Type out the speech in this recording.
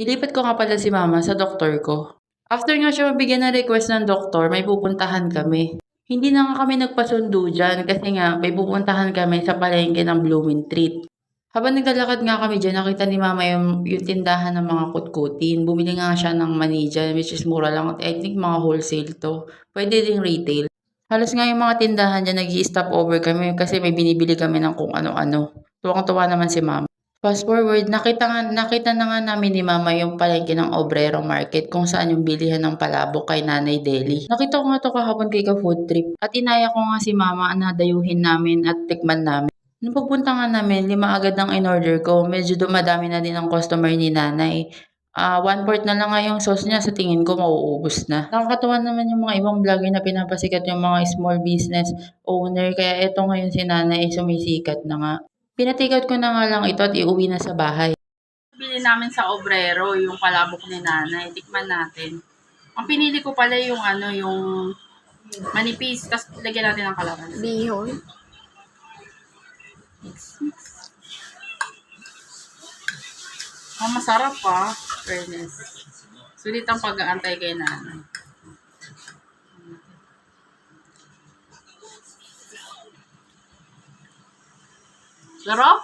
Nilipat ko nga pala si mama sa doktor ko. After nga siya mabigyan ng request ng doktor, may pupuntahan kami. Hindi na nga kami nagpasundo dyan kasi nga may pupuntahan kami sa palengke ng Blooming Treat. Habang naglalakad nga kami dyan, nakita ni mama yung tindahan ng mga kutkutin. Bumili nga siya ng mani dyan, which is mura lang. I think mga wholesale to. Pwede ding retail. Halos nga yung mga tindahan dyan, nag-i-stop over kami kasi may binibili kami ng kung ano-ano. Tuwang-tuwa naman si mama. Fast forward, nakita na nga namin ni mama yung palengke ng Obrero Market kung saan yung bilihan ng palabok kay Nanay Deli. Nakita ko nga to kahapon kay ka-food trip at inaya ko nga si mama na dayuhin namin at tikman namin. Nung pagpunta nga namin, 5 agad ang in-order ko. Medyo dumadami na din ang customer ni Nanay. 1/4 na lang nga yung sauce niya, sa tingin ko mauubos na. Nakakatuwa naman yung mga ibang vlogger na pinapasikat yung mga small business owner. Kaya eto ngayon si Nanay sumisikat na nga. Pina-take ko na nga lang ito at iuwi na sa bahay. Bili namin sa Obrero yung palabok ni Nanay. Tikman natin. Ang pinili ko pala yung yung manipis. Tapos lagyan natin ng kalamansi. Bihon. Masarap pa. Fairness. Sulit ang pag-aantay kay Nanay. Sarap?